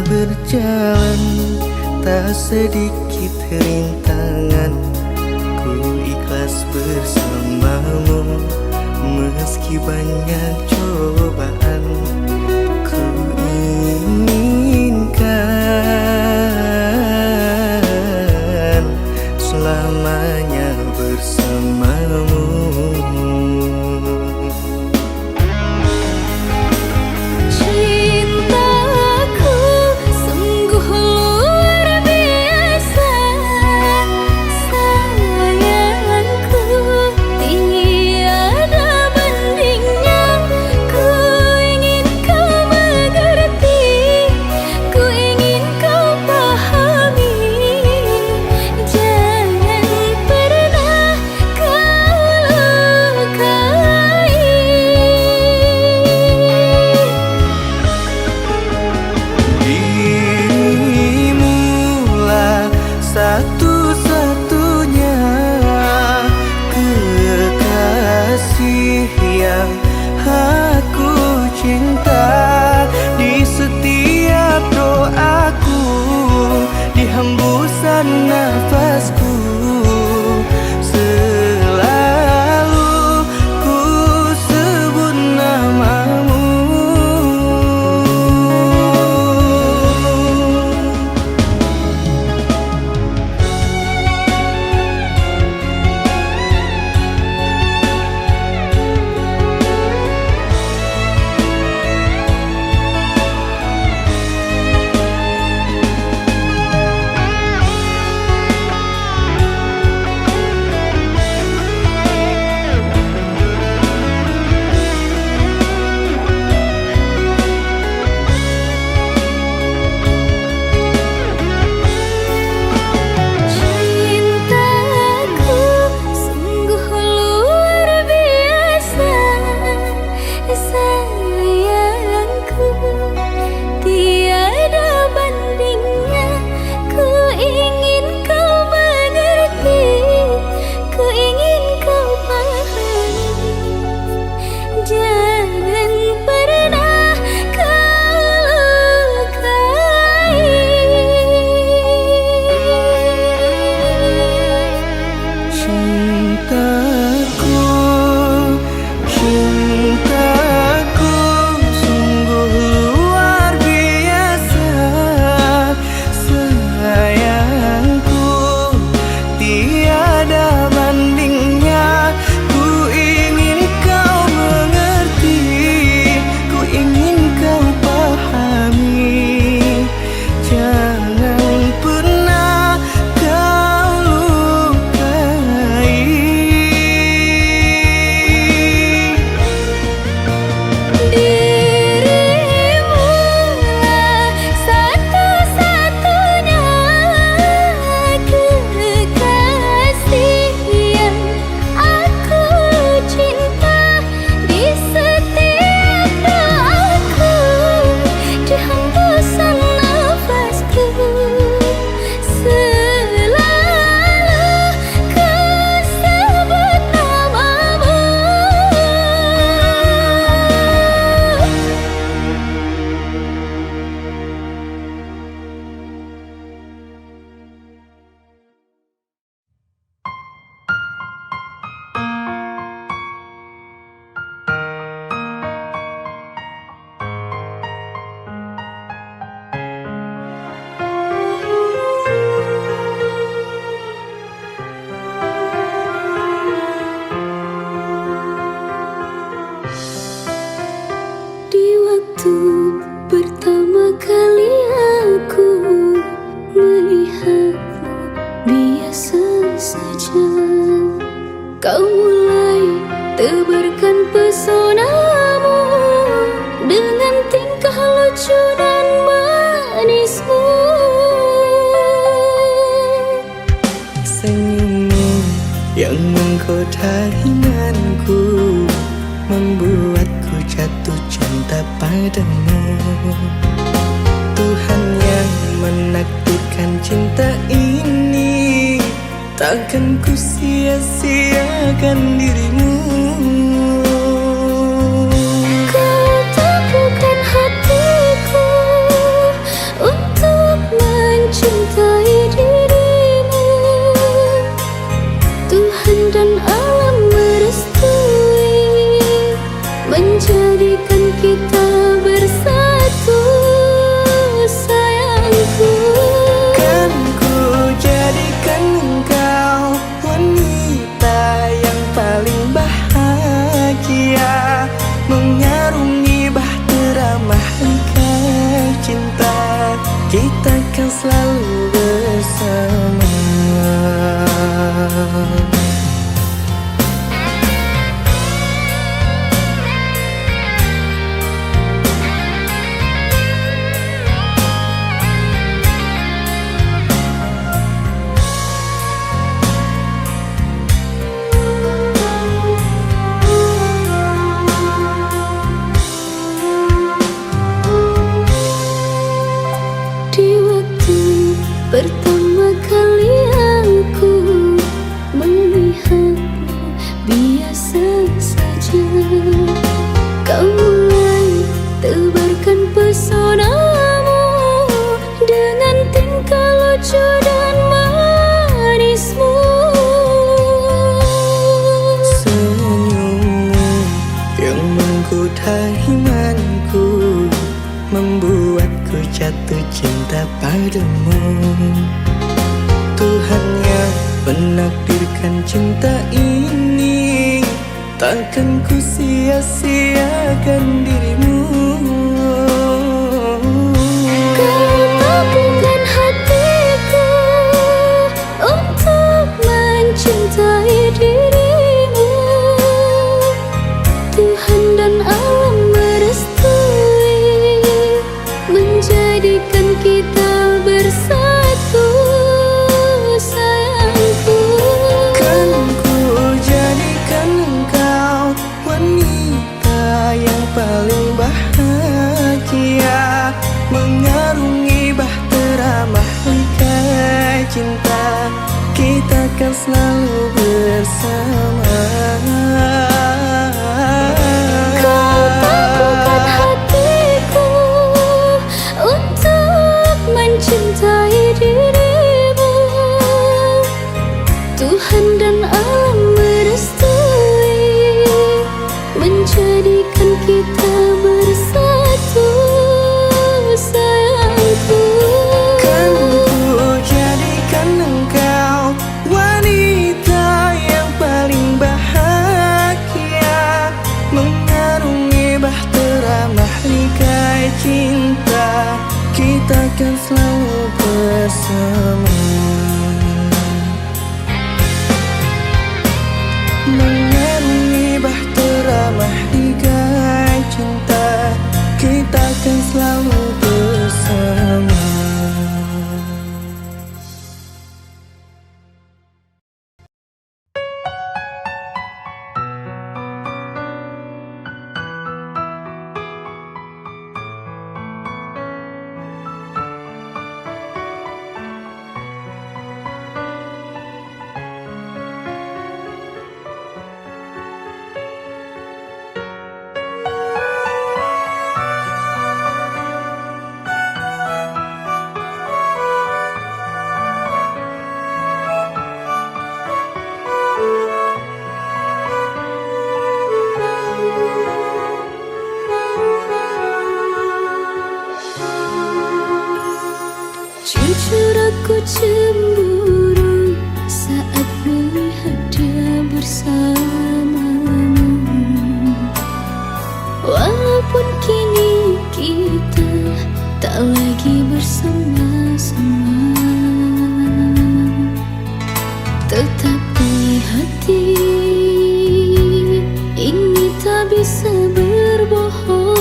berjalan, tak sedikit rintangan. Ku ikhlas bersamamu, meski banyak cobaan. Ku inginkan selamanya bersamamu. Ku ingin kau imanku membuatku jatuh cinta padamu. Tuhan yang menakdirkan cinta ini, takkan ku sia-siakan dirimu. Kau tepukan hatiku untuk mencintai dirimu. Tuhan dan alam merestui menjadikan kita bersatu, sayangku. Kan ku jadikan engkau wanita yang paling bahagia, mengarungi bahtera mahligai cinta, kita kan selalu bersama. Pertama kali aku melihatmu biasa saja. Kau mulai tebarkan pesonamu dengan tingkah lucu dan manismu. Senyummu yang menggoda imanku membuatku jatuh cinta padamu. Tuhan yang menakdirkan cinta ini, takkan ku sia-siakan dirimu. Kau tepukan hatiku untuk mencintai dirimu. Tuhan dan alam merestui menjadikan kita bersatu, sayangku. Kan ku jadikan engkau wanita yang paling bahagia, mengarungi bahtera mahligai cinta, kita kan selalu bersama. Kau tepukan hatiku untuk mencintai dirimu. Tuhan dan alam merestui menjadikan kita bersatu, sayangku. Kan ku jadikan engkau wanita yang paling bahagia, mengarungi bahtera mahligai cinta, kita kan selalu bersama. Mengarungi bahtera mahligai cinta, kita kan selalu bersama. Jujur aku cemburu saat melihat dia bersamamu. Walaupun kini kita tak lagi bersama-sama, tetapi hati ini tak bisa berbohong.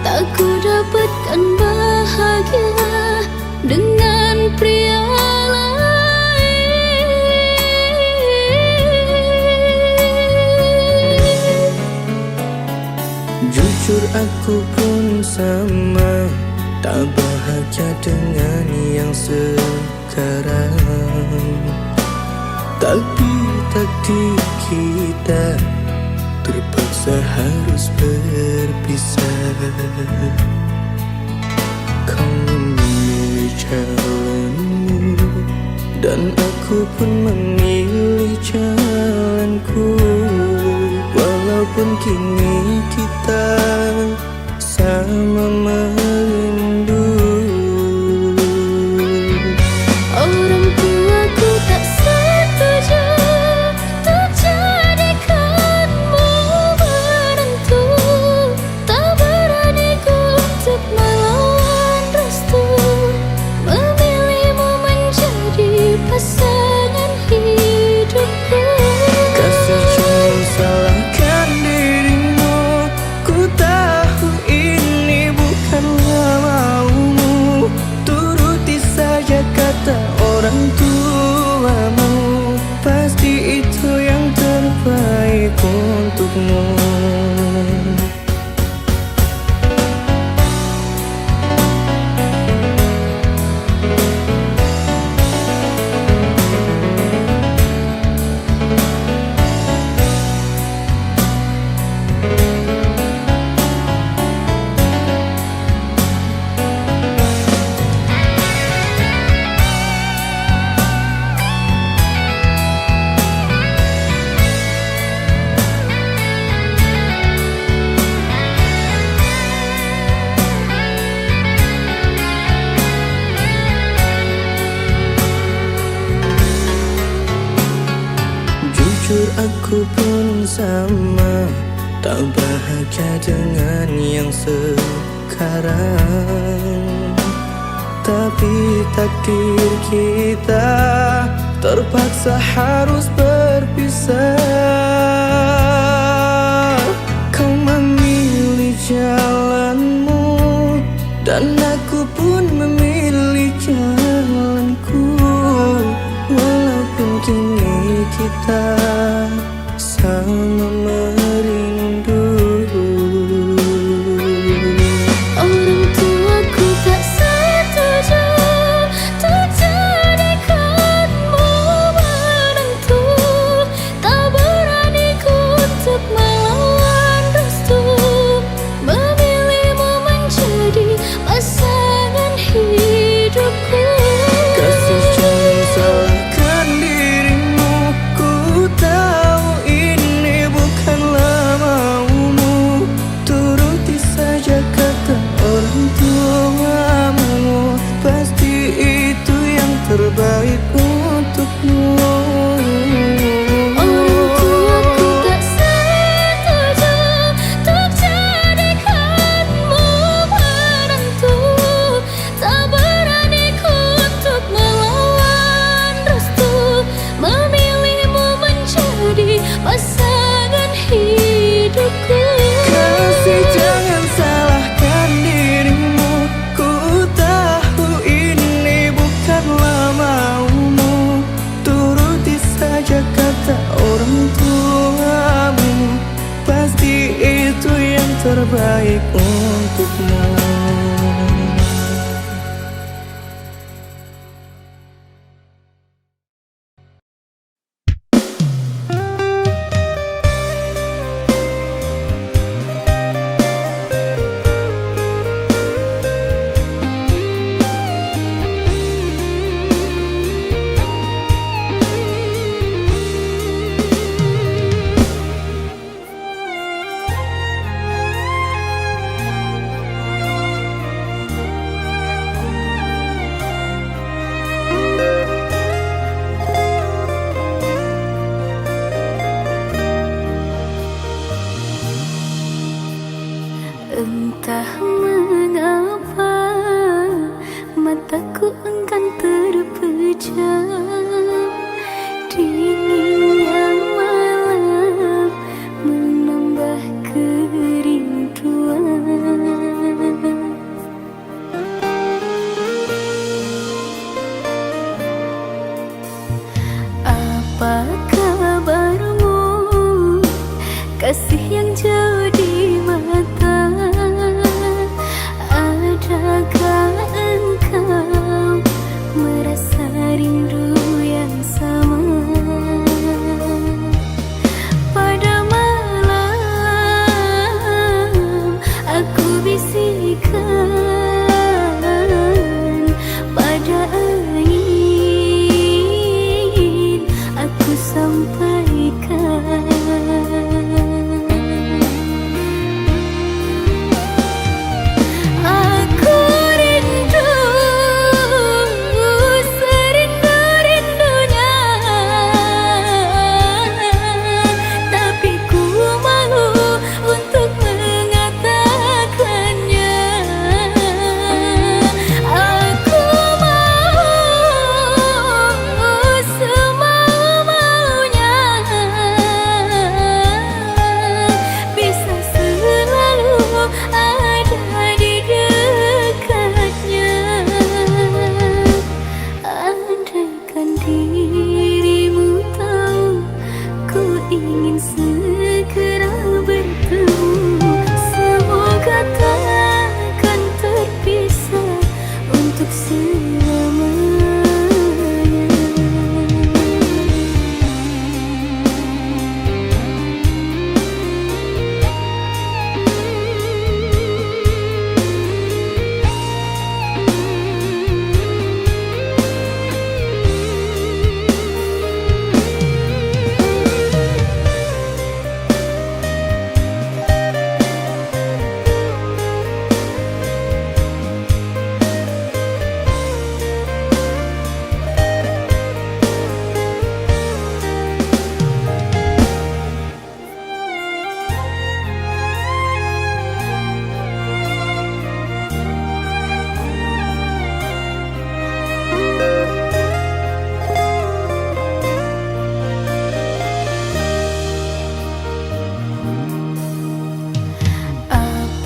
Tak ku dapatkan bahagia dengan aku pun sama, tak bahagia dengan yang sekarang. Tapi takdir kita terpaksa harus berpisah. Kau memilih jalanmu dan aku pun memilih jalanku. Walaupun kini kita sama merindu. Orang tuaku tak setuju untuk jadikanmu menantu. Tak berani ku untuk melawan restu, memilihmu menjadi pasangan hidupku. Kasih jangan salahkan dirimu, ku tahu ini bukanlah maumu. Turuti saja kata orang tuamu, pasti itu yang terbaik untukmu. Jujur aku pun sama, tak bahagia dengan yang sekarang. Tapi takdir kita terpaksa harus berpisah. Kau memilih jalanmu dan aku pun memilih jalanku. Walaupun kini kita sama merindu. Orang tuaku tak setuju untuk jadikanmu menantu. Tak berani ku untuk melawan restu, memilihmu menjadi pasangan hidupku. Kasih jangan salahkan dirimu, ku tahu ini bukanlah maumu. Turuti saja kata orang tuamu, pasti itu yang terbaik untukmu. Orang tuaku tak setuju untuk jadikanmu menantu. Tak berani ku untuk melawan restu, memilihmu menjadi pasangan hidupku. Kasih jangan salahkan dirimu, ku tahu ini bukanlah maumu. Turuti saja kata orang tuamu, pasti itu yang terbaik untukmu. Entah mengapa mataku enggan terpejam. Dinginnya malam menambah kerinduan. Apa kabarmu, kasih yang jauh di mata?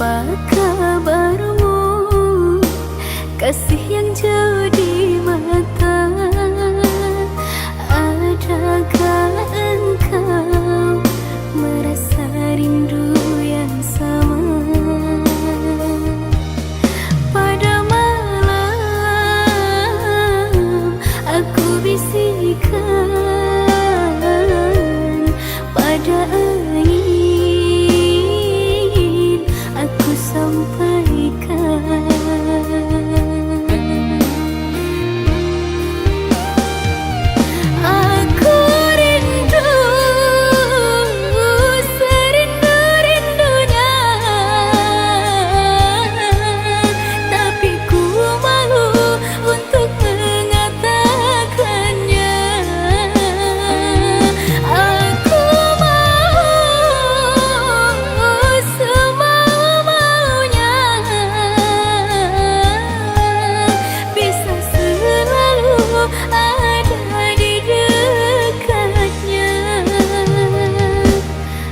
Apa kabarmu, kasih yang jauh di mata? Adakah engkau merasa rindu yang sama? Pada malam aku bisikkan, pada angin aku sampaikan. Aku rindu, serindu-rindunya, tapi ku malu untuk mengatakannya. Aku mau semau-maunya, bisa selalu ada di dekatnya.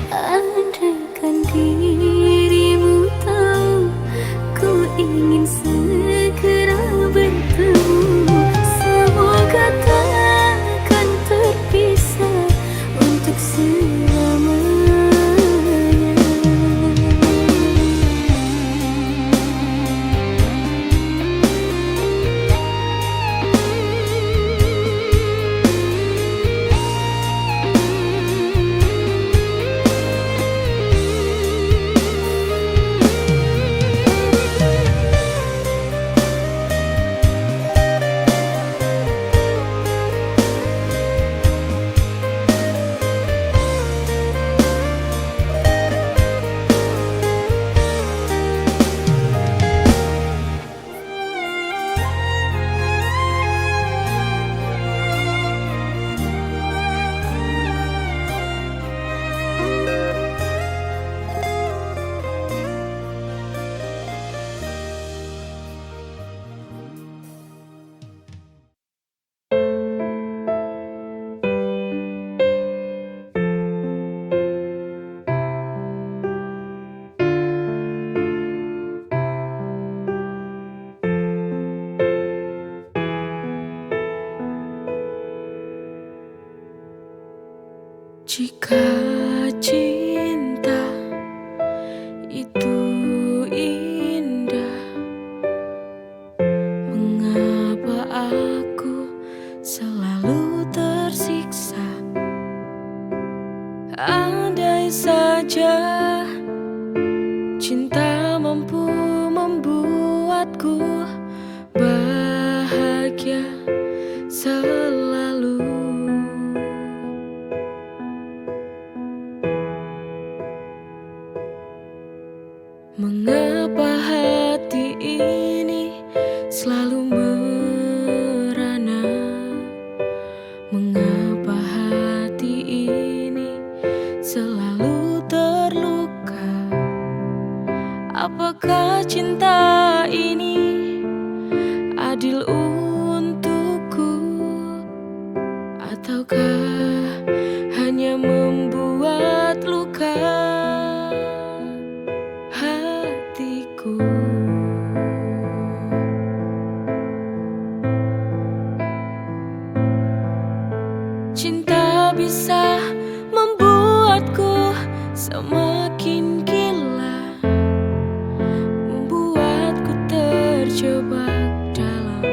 Andaikan dirimu tahu, ku ingin segera bertemu. Semoga takkan terpisah untuk selamanya. Jika cinta itu indah, mengapa aku selalu tersiksa? Andai saja cinta mampu membuatku bahagia selalu. Mengapa hati ini selalu merana? Mengapa hati ini selalu terluka? Apakah cinta ini adil untukku, ataukah hanya membuat luka hatiku? Cinta bisa membuatku semakin gila, membuatku terjebak dalam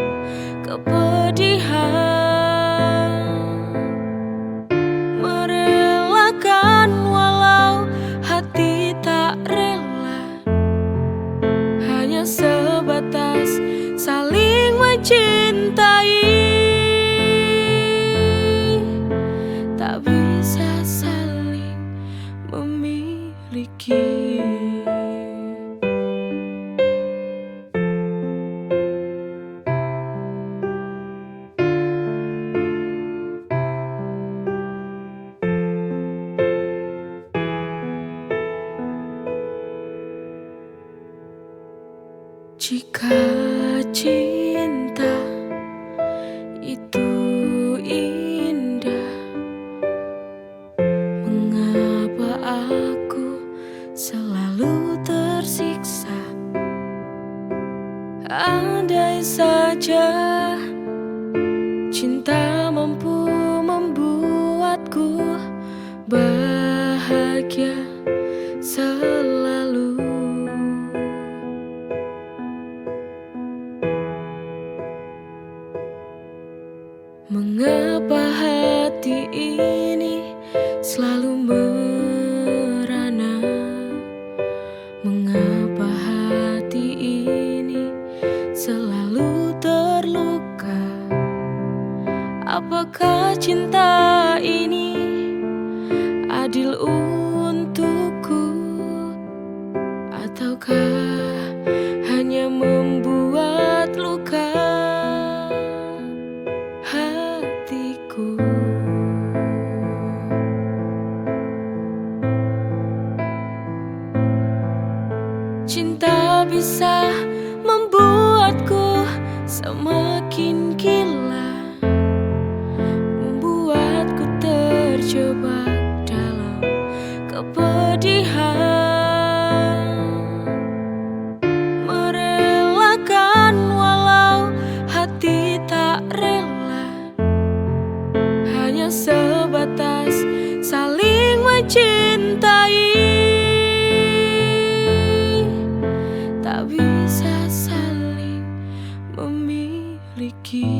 Jika cinta itu indah, mengapa aku selalu tersiksa? Andai saja cinta mampu membuatku bahagia selalu. Mengapa hati ini selalu merana? Mengapa hati ini selalu terluka? Apakah cinta ini adil untukku? Ataukah hanya membuat luka hatiku? Cinta bisa membuatku semakin gila, membuatku terjebak dalam kepedihan, merelakan walau hati tak rela, hanya sebatas saling mencintai, tak bisa saling memiliki.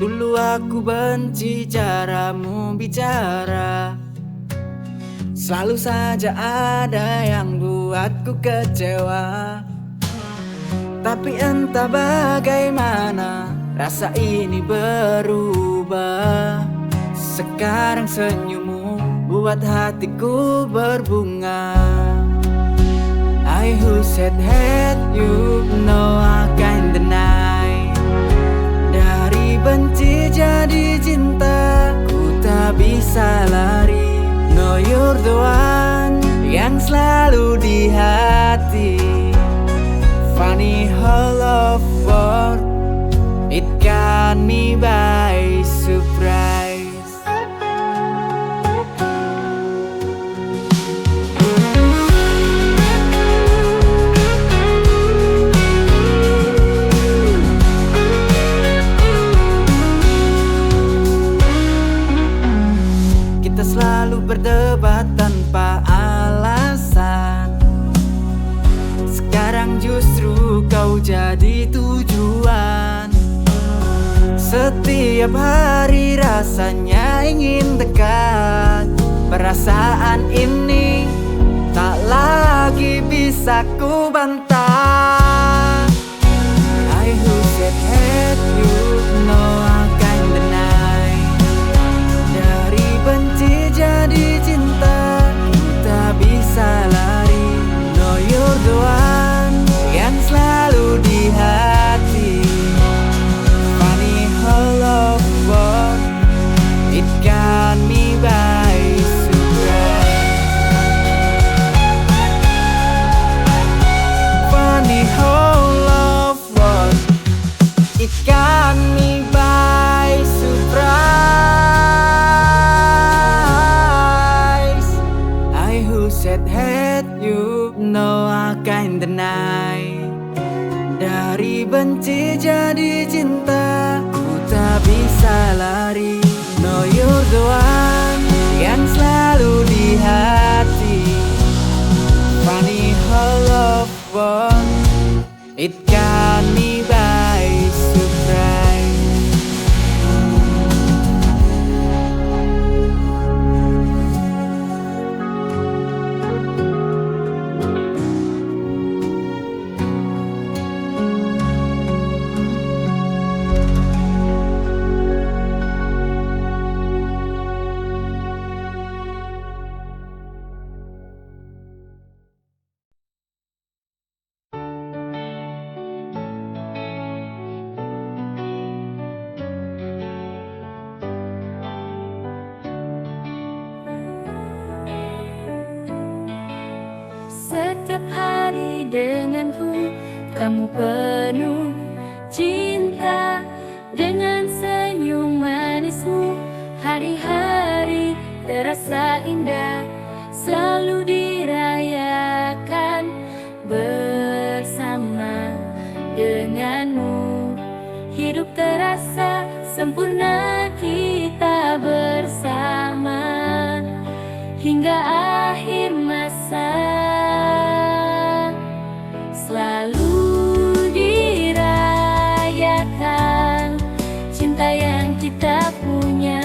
Dulu aku benci caramu bicara, selalu saja ada yang buatku kecewa. Tapi entah bagaimana rasa ini berubah. Sekarang senyummu buat hatiku berbunga. I who said hate you, no I can't deny. Dari benci jadi cinta, ku tak bisa lari. No you're the one yang selalu di hati. Funny how love works, it got me by surprise. Kita selalu berdebat tanpa alasan. Sekarang justru kau jadi tujuan. Setiap hari rasanya ingin dekat. Perasaan ini tak lagi bisa ku bantah. I who said hate you, no I can't deny. Dari benci jadi cinta, ku tak bisa lari. No you're the one yang selalu di hati. Funny how love works, it got me by surprise. Funny how love works, it got me by surprise. I who said hate you, no I can't deny. Dari benci jadi cinta, ku tak bisa lari. No you're the one yang selalu di hati. Funny how love works, it got me by surprise. Matamu penuh cinta, dengan senyum manismu hari-hari terasa indah, selalu dirayakan bersama denganmu. Hidup terasa sempurna kita bersama hingga akhir masa. Selalu dirayakan cinta yang kita punya.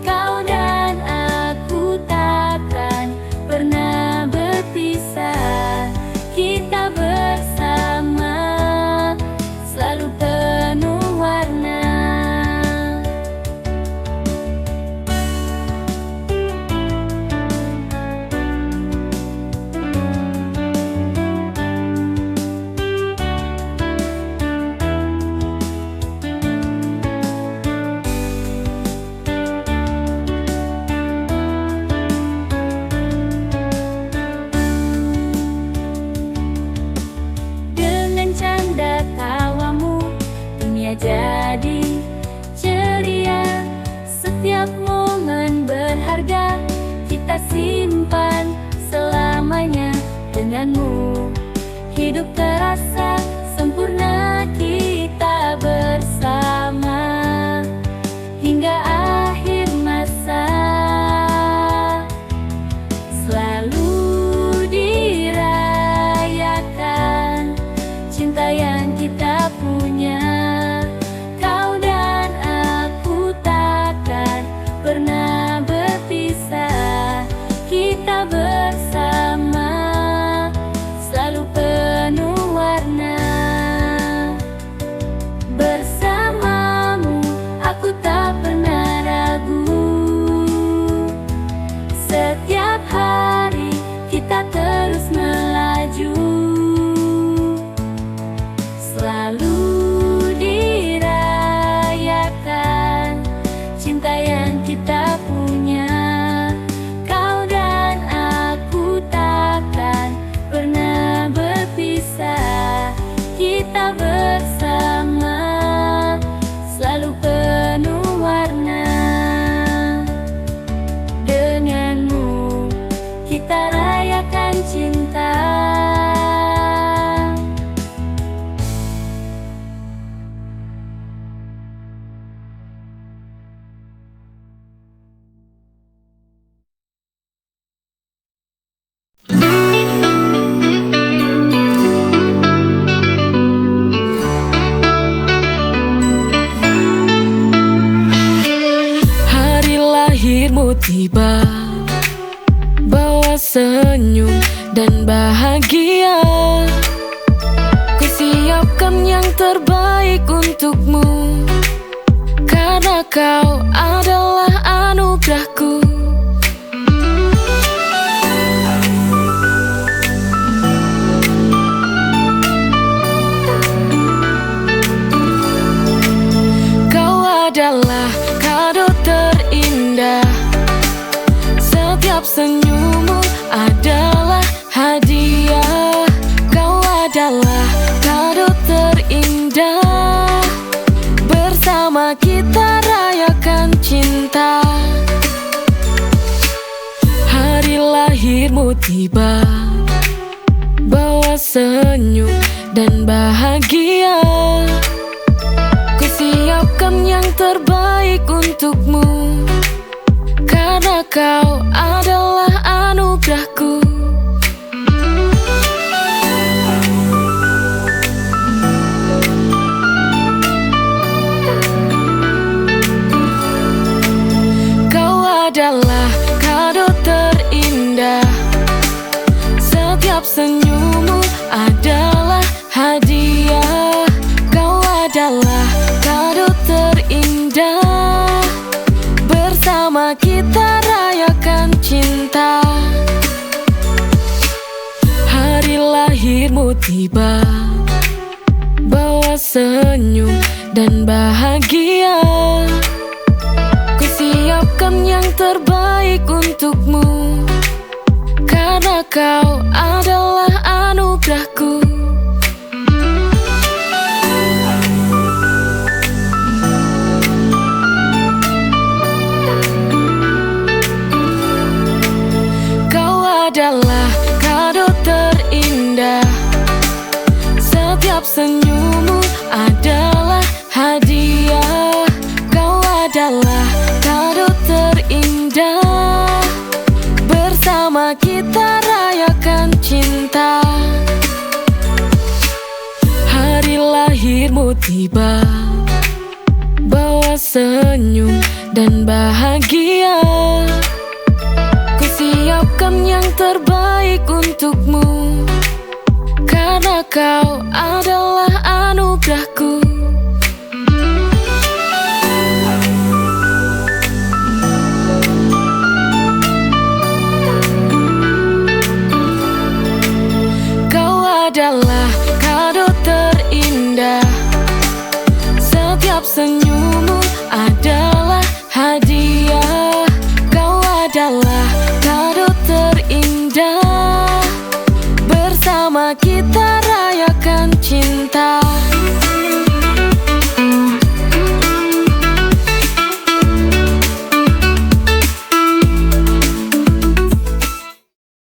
Kau dan aku takkan pernah berpisah. Kita bersama selalu penuh warna. Jadi ceria, setiap momen berharga kita simpan selamanya denganmu. Hidup terasa sempurna kita bersama hingga akhir masa. Selalu dirayakan cinta yang kita punya. Pernah berpisah, kita bersama selalu penuh warna. Bersamamu aku tak pernah ragu. Setiap hari kita terus melaju. Selalu dirayakan cinta yang kita punya. Kau dan aku takkan pernah berpisah. Kita bersama selalu penuh warna. Denganmu kita rayakan cinta. Lahirmu tiba, bawa senyum dan bahagia. Kusiapkan yang terbaik untukmu, karena kau adalah anugerahku. Kau adalah kado terindah. Setiap senyummu adalah hadiah. Kau adalah kado terindah. Bersama kita rayakan cinta. Hari lahirmu tiba, bawa senyum dan bahagia. Kusiapkan yang terbaik untukmu, karena kau adalah anugerahku. Kau adalah kado terindah. Setiap senyummu adalah hadiah. Kau adalah kado terindah. Bersama kita rayakan cinta. Hari lahirmu tiba, bawa senyum dan bahagia. Kusiapkan yang terbaik untukmu, karena kau adalah anugerahku. senyummu adalah hadiah. Kau adalah kado terindah. Bersama kita rayakan cinta. Hari lahirmu tiba, bawa senyum dan bahagia. Ku siapkan yang terbaik untukmu, karena kau adalah anugerahku. Kau adalah kado terindah. Setiap senyummu adalah hadiah. Kau adalah kado terindah. Bersama kita rayakan cinta.